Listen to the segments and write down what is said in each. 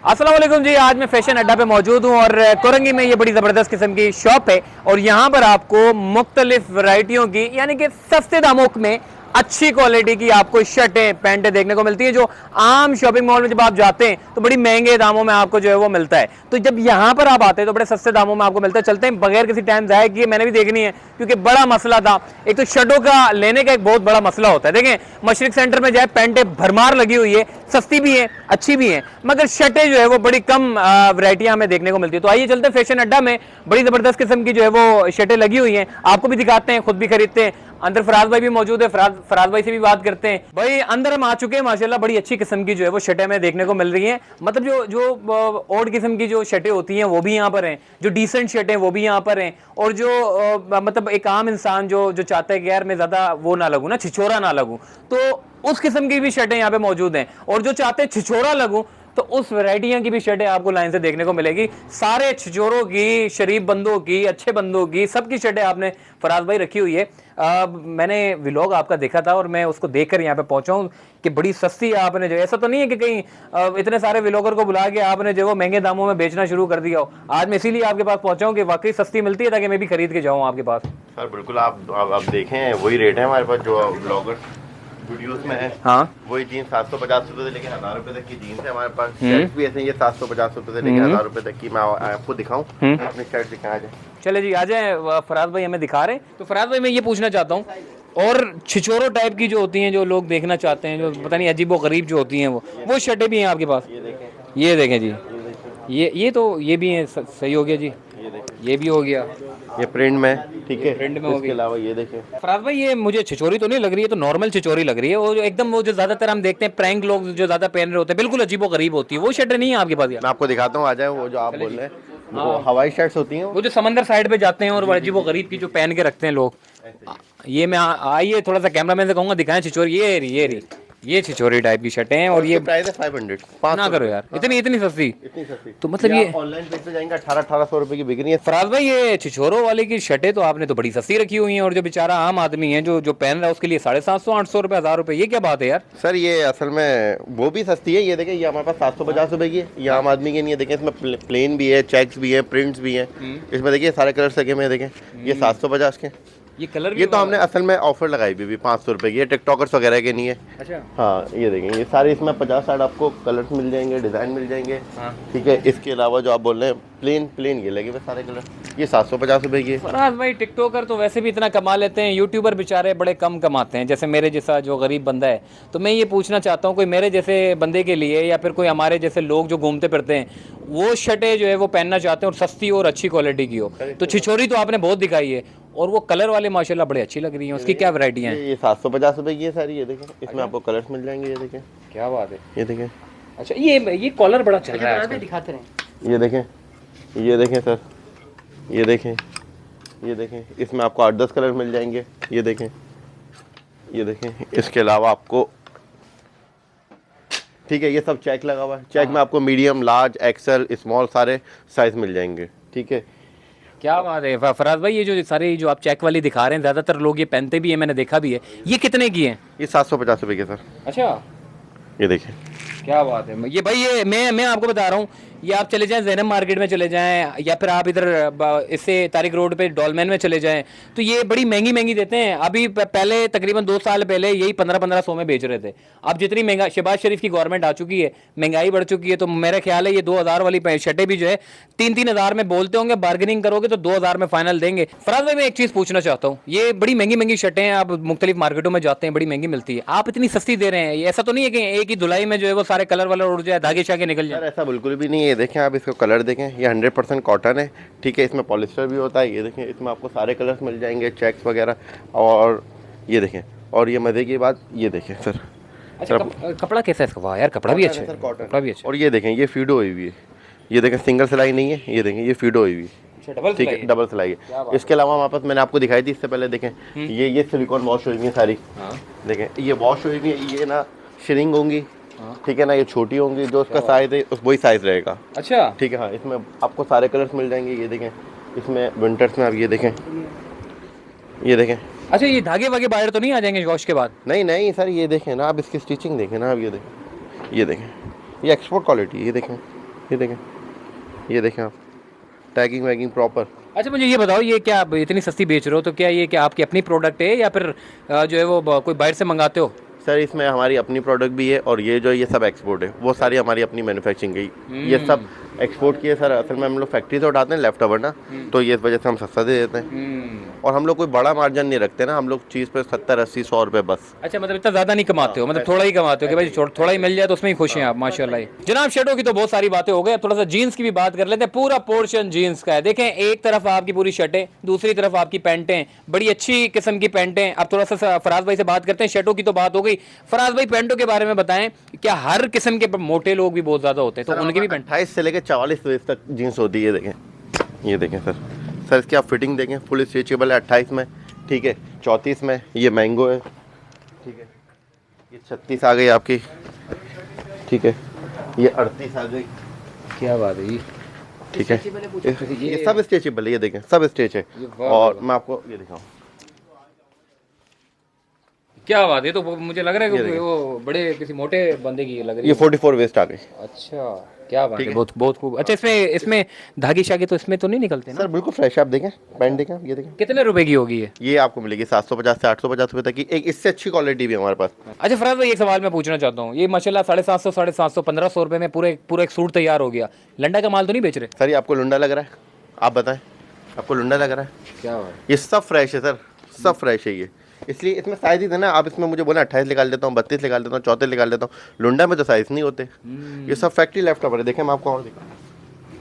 अस्सलाम वालेकुम जी। आज मैं फैशन अड्डा पे मौजूद हूँ और कोरंगी में ये बड़ी ज़बरदस्त किस्म की शॉप है और यहाँ पर आपको मुख्तलिफ वैरायटियों की यानी कि सस्ते दामों में अच्छी क्वालिटी की आपको शर्टें पैंटें देखने को मिलती हैं, जो आम शॉपिंग मॉल में जब आप जाते हैं तो बड़ी महंगे दामों में आपको जो है वो मिलता है। तो जब यहाँ पर आप आते हैं तो बड़े सस्ते दामों में आपको मिलता है। चलते हैं बगैर किसी टाइम ज़ाया किए, मैंने भी देखनी है क्योंकि बड़ा मसला था। एक तो शर्टों का लेने का एक बहुत बड़ा मसला होता है। देखें मशरिक सेंटर में जाए पैंटें भरमार लगी हुई है, सस्ती भी है अच्छी भी है, मगर शर्टें जो है वो बड़ी कम वैरायटियां हमें देखने को मिलती है। तो आइए चलते हैं फैशन अड्डा में, बड़ी ज़बरदस्त किस्म की जो है वो शर्टें लगी हुई हैं, आपको भी दिखाते हैं, खुद भी खरीदते हैं। अंदर फराज भाई भी मौजूद है, फराज भाई से भी बात करते हैं। भाई अंदर हम आ चुके हैं, माशाल्लाह बड़ी अच्छी किस्म की जो है वो शर्टें हमें देखने को मिल रही हैं। मतलब जो जो ओल्ड किस्म की जो शर्टें होती हैं वो भी यहाँ पर हैं, जो डिसेंट शर्टें वो भी यहाँ पर हैं, और जो मतलब एक आम इंसान जो जो चाहता है कि यार मैं ज़्यादा वो ना लगूँ ना, छिछोरा ना लगूँ, तो उस किस्म की भी शर्टें यहाँ पे मौजूद हैं। और जो चाहते हैं छिछोरा लगूं तो उस वैरायटियां की भी शर्टें आपको लाइन से देखने को मिलेगी। सारे छिछोरों की, शरीफ बंदों की, अच्छे बंदों की, सबकी शर्टें आपने फराज भाई रखी हुई है। मैंने व्लॉग आपका देखा था और मैं उसको देखकर यहाँ पे पहुंचा हूँ कि बड़ी सस्ती आपने जो, ऐसा तो नहीं है कि कहीं इतने सारे व्लॉगर को बुला के आपने जो वो महंगे दामों में बेचना शुरू कर दिया हो। आज मैं इसीलिए आपके पास पहुंचा हूँ कि वाकई सस्ती मिलती है ताकि मैं भी खरीद के जाऊँ आपके पास। सर बिल्कुल, आप देखें वही रेट है हमारे पास जो ब्लॉगर वीडियोस में है। हाँ, वही जीन्स 750 रुपए से लेकर 1000 रुपए तक की जीन्स है हमारे पास। शर्ट भी ऐसे ही है 750 रुपए से लेकर 1000 रुपए तक की। मैं आपको दिखाऊं अपनी शर्ट दिखा जाए। चले जी आ जाए, फराज भाई हमें दिखा रहे हैं। तो फराज भाई मैं ये पूछना चाहता हूँ, और छिछोरो टाइप की जो होती हैं, जो लोग देखना चाहते हैं, जो पता नहीं अजीबो गरीब जो होती हैं, वो शर्टें भी हैं आपके पास? ये देखें जी, ये तो ये भी हैं, सही हो गया जी, ये भी हो गया, ये प्रिंट में, ठीक है, प्रिंट में हो इसके गया। अलावा ये देखें। फराज भाई ये मुझे छिछोरी तो नहीं लग रही है, तो नॉर्मल छिछोरी लग रही है, वो जो एकदम वो जो ज्यादातर हम देखते हैं प्रैंक लोग जो ज्यादा पहन रहे होते हैं, बिल्कुल अजीबो गरीब होती है, वो शर्टें नहीं है आपके पास यार? मैं आपको दिखाता हूँ, आ जाए। वो जो आप बोल रहे हैं वो हवाई शर्ट्स होती हैं, वो जो समंदर साइड पे जाते हैं और वो अजीबो गरीब की जो पहन के रखते हैं लोग। ये मैं आइए थोड़ा सा कैमरामैन से कहूंगा दिखाएं छिछोरी, ये छिछोरी टाइप की शर्टें हैं। और ये प्राइस है 500 ना करो यार, इतनी सस्ती। इतनी सस्ती तो मतलब ये ऑनलाइन पेज पे जाएंगे 1800 रुपए की बिक रही है। फराज भाई ये छिछोरों वाले की शर्टें तो आपने तो बड़ी सस्ती रखी हुई हैं, और जो बेचारा आम आदमी है जो पहन रहा है उसके लिए 750 800 रुपए 1000 रुपए, ये क्या बात है यार? सर ये असल में वो भी सस्ती है। ये देखें, ये हमारे पास 750 रुपए की है, ये आम आदमी की नहीं है। देखें इसमें प्लेन भी है, चेक्स भी है, प्रिंट्स भी हैं। इसमें देखिए सारे कलर सके में, देखें ये 750 के। ये कलर ये तो हमने असल में ऑफर लगाई भी 500 रुपए की है, टिकटॉकर्स वगैरह के नहीं है। अच्छा हाँ, ये देखें ये सारे इसमें 50-60 आपको कलर्स मिल जाएंगे, डिज़ाइन मिल जाएंगे। हाँ। ठीक है, इसके अलावा जो आप बोल रहे हैं प्लेन ये लगे हुए सारे कलर, ये 750 रुपए की है। फराज भाई टिकटॉकर तो वैसे भी इतना कमा लेते हैं, यूट्यूबर बेचारे बड़े कम कमाते हैं, जैसे मेरे जैसा जो गरीब बंदा है। तो मैं ये पूछना चाहता हूँ कोई मेरे जैसे बंदे के लिए या फिर कोई हमारे जैसे लोग जो घूमते फिरते हैं, वो शर्टें जो है वो पहनना चाहते हैं और सस्ती और अच्छी क्वालिटी की हो, तो छिछोरी तो आपने बहुत दिखाई है, और वो कलर वाले माशाल्लाह बड़े अच्छी लग रही हैं। उसकी क्या वैरायटियाँ हैं? ये 750 रुपए की है सारी। ये देखें इसमें आपको कलर्स मिल जाएंगे। ये देखें, क्या बात है, ये देखें, अच्छा ये कॉलर बड़ा चल रहा है, दिखाते रहे। ये देखें, ये देखें सर, ये देखें, ये देखें, इसमें आपको 8-10 कलर मिल जाएंगे। ये देखें, ये देखें, इसके अलावा आपको, ठीक है, ये सब चेक लगा हुआ है। चेक में आपको मीडियम, लार्ज, एक्सेल, स्मॉल सारे साइज मिल जाएंगे। ठीक है, क्या बात है फराज भाई, ये जो सारे जो आप चेक वाली दिखा रहे हैं ज़्यादातर लोग ये पहनते भी हैं, मैंने देखा भी है। ये कितने की हैं? ये 750 रुपए के सर। अच्छा, ये देखें, क्या बात है। ये भाई ये मैं आपको बता रहा हूँ, ये आप चले जाएं ज़ैनब मार्केट में चले जाएं, या फिर आप इधर इससे तारिक रोड पे डॉलमैन में चले जाएं, तो ये बड़ी महंगी देते हैं। अभी पहले तकरीबन 2 साल पहले यही 1500 में बेच रहे थे। अब जितनी महंगा, शहबाज शरीफ की गवर्नमेंट आ चुकी है, महंगाई बढ़ चुकी है, तो मेरा ख्याल है ये 2000 वाली शर्टें भी जो है 3-3 हज़ार में बोलते होंगे, बार्गेनिंग करोगे तो 2000 में फाइनल देंगे। फराज भाई मैं एक चीज़ पूछना चाहता हूँ, ये बड़ी महंगी शर्टें हैं, आप मुख्तलिफ मार्केटों में जाते हैं बड़ी महंगी मिलती है, आप इतनी सस्ती दे रहे हैं, ऐसा तो नहीं है कि एक ही धुलाई में जो है वो सारे कलर वाला उड़ जाए, धागे शागे निकल जाए? ऐसा बिल्कुल भी नहीं है। ये देखें आप इसको कलर देखें, ये 100% कॉटन है। ठीक है, इसमें पॉलिस्टर भी होता है। ये देखें, इसमें आपको सारे कलर्स मिल जाएंगे, चेक्स वगैरह। और ये देखें, और ये मज़े की बात, ये देखें सर, अच्छा कपड़ा कैसा है इसका? वाह यार, कपड़ा भी अच्छा है, कपड़ा भी अच्छा। और ये देखें, ये फीडो हुई हुई है। ये देखें सिंगल सिलाई नहीं है, ये देखें ये फीडो हुई हुई है। ठीक है, डबल सिलाई है। इसके अलावा हमारे पास, मैंने आपको दिखाई थी इससे पहले, देखें ये सिलिकॉन वॉश हुई हुई है सारी। देखें ये वॉश हुई हुई है, ये ना श्रिंक होंगी, ठीक है ना, ये छोटी होंगी, जो उसका साइज है वही साइज रहेगा। अच्छा, ठीक है, हाँ, इसमें आपको सारे कलर्स मिल जाएंगे। ये देखें, इसमें विंटर्स में आप ये देखें, ये देखें। अच्छा ये धागे वागे बाहर तो नहीं आ जाएंगे वॉश के बाद? नहीं सर, ये देखें ना आप, इसकी स्टिचिंग देखें ना आप, ये देखें, ये देखें, ये एक्सपोर्ट क्वालिटी है। ये देखें, ये देखें आप, टैगिंग वैगिंग प्रॉपर। अच्छा मुझे ये बताओ, ये क्या आप इतनी सस्ती बेच रहे हो, तो क्या ये क्या आपकी अपनी प्रोडक्ट है या फिर जो है वो कोई बाहर से मंगाते हो? सर इसमें हमारी अपनी प्रोडक्ट भी है और ये सब एक्सपोर्ट है, वो सारी हमारी अपनी मैन्युफैक्चरिंग है। ये सब एक्सपोर्ट की है सर। असल में हम लोग फैक्ट्री से उठाते हैं लेफ्ट ओवर ना, तो ये इस वजह से हम सस्ता दे देते हैं। और हम लोग कोई बड़ा मार्जिन नहीं रखते ना, हम लोग चीज़ पे 70, 80, 100 रुपये बस। अच्छा मतलब इतना ज़्यादा नहीं कमाते हो, मतलब थोड़ा ही कमाते हो कि भाई थोड़ा ही मिल जाए तो उसमें ही खुश हैं आप, माशाल्लाह। जनाब शर्टों की तो बहुत सारी बातें हो गई, अब थोड़ा सा जीन्स की भी बात कर लेते हैं। पूरा पोर्शन जीन्स का है। देखें एक तरफ आपकी पूरी शर्टें, दूसरी तरफ आपकी पैंटें, बड़ी अच्छी किस्म की पैंटें। अब थोड़ा सा फराज भाई से बात करते हैं, शर्टों की तो बात हो गई। फराज भाई पैंटों के बारे में बताएं, क्या हर किस्म के मोटे लोग भी बहुत ज़्यादा होते हैं तो उनकी भी पैंट? 28 से लेकर 44 वेस्ट तक जीन्स होती है। ये देखें सर इसकी आप फिटिंग देखें, फुल स्ट्रेचेबल है 28 में, ठीक है। 34 में ये मैंगो है, ठीक है। ये 36 आ गई आपकी, ठीक है। ये 38 आ गई। क्या बात है, ठीक है। ये सब स्ट्रेचेबल है, ये देखें सब स्ट्रेच है। और मैं आपको ये दिखाऊं, क्या बात है, तो मुझे लग रहा है कि वो बड़े किसी मोटे बंदे की लग रही है। ये 44 वेस्ट आ गई। अच्छा क्या बात है, बहुत खूब। अच्छा इसमें धागे शागे तो इसमें तो नहीं निकलते ना? सर बिल्कुल फ्रेश है, आप देखें पैंट देखें, ये देखें। कितने रुपए की होगी ये आपको मिलेगी 750 से 850 रुपए तक की। एक इससे अच्छी क्वालिटी भी है हमारे पास। अच्छा फराज भाई एक सवाल मैं पूछना चाहता हूँ, ये माशाल्लाह 750 750 1500 रुपए में पूरा एक सूट तैयार हो गया, लंडा का माल तो नहीं बेच रहे? सर ये आपको लुंडा लग रहा है? आप बताएं, आपको लुंडा लग रहा है? क्या बात, ये सब फ्रेश है सर, सब फ्रेश है ये। इसलिए इसमें साइज ही है ना, आप इसमें मुझे बोला 28 निकाल देता हूँ, 32 निकाल देता हूँ, 34 निकाल देता हूँ। लुंडा में तो साइज नहीं होते। ये सब फैक्ट्री लेफ्ट ओवर है। देखें मैं आपको और दिखाऊं,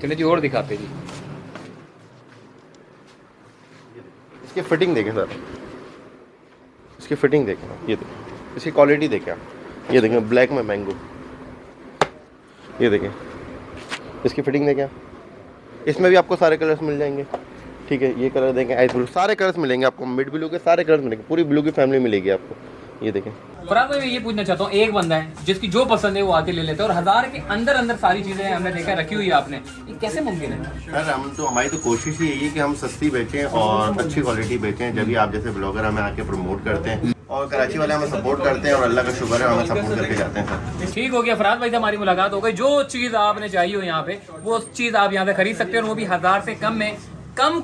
चलिए जी और दिखाते जी। इसकी फिटिंग देखें सर, इसकी फिटिंग देखें, ये देखें इसकी क्वालिटी देखें आप। ये देखें ब्लैक में मैंगो, ये देखें इसकी फिटिंग देखें आप। इसमें भी आपको सारे कलर्स मिल जाएंगे, ठीक है। ये कलर देखें आइस ब्लू, सारे कलर्स मिलेंगे आपको, मिड ब्लू के सारे कलर्स मिलेंगे, पूरी ब्लू की फैमिली मिलेगी आपको। ये देखें फराज भाई मैं ये पूछना चाहता हूँ, एक बंदा है जिसकी जो पसंद है वो आके ले लेता है और 1000 के अंदर अंदर सारी चीजें हमने देखा रखी हुई है आपने, ये कैसे मुमकिन है? सर हमारी तो कोशिश ही यही है कि हम सस्ती बेचें और अच्छी क्वालिटी बेचें। जब भी आप जैसे ब्लॉगर हमें आके प्रमोट करते हैं और कराची वाले हमें सपोर्ट करते हैं और अल्लाह का शुक्र है हमें सपोर्ट करके जाते हैं सर। ठीक हो गया फराज भाई से हमारी मुलाकात हो गई। जो चीज़ आपने चाहिए हो यहाँ पे वो चीज़ आप यहाँ से खरीद सकते हो और वो भी 1000 से कम में, कम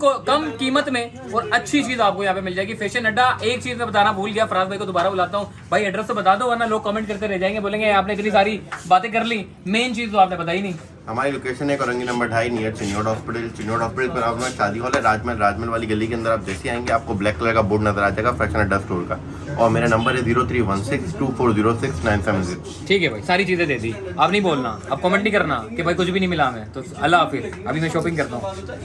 कीमत में और अच्छी चीज आपको यहाँ पे मिल जाएगी। फैशन अड्डा। एक चीज मैं बताना भूल गया, फराज भाई को दोबारा बुलाता हूँ। भाई एड्रेस तो बता दो वरना लोग कमेंट करते रह जाएंगे, बोलेंगे आपने इतनी सारी बातें कर ली, मेन चीज तो आपने बताई नहीं। हमारी लोकेशन है Korangi number 2.5 near Chiniot hospital. Chiniot hospital पर आप शादी हॉल है, राजमहल वाली गली के अंदर आप जैसे आएंगे आपको ब्लैक कलर का बोर्ड नजर आ जाएगा फैशन अड्डा स्टोर का। और मेरा नंबर है 03162406 ठीक है भाई, सारी चीजें दे दी। आप नहीं बोलना, आप कमेंट नहीं करना कि भाई कुछ भी नहीं मिला हमें, तो अल्लाह हाफिज़। अभी मैं शॉपिंग करता हूँ।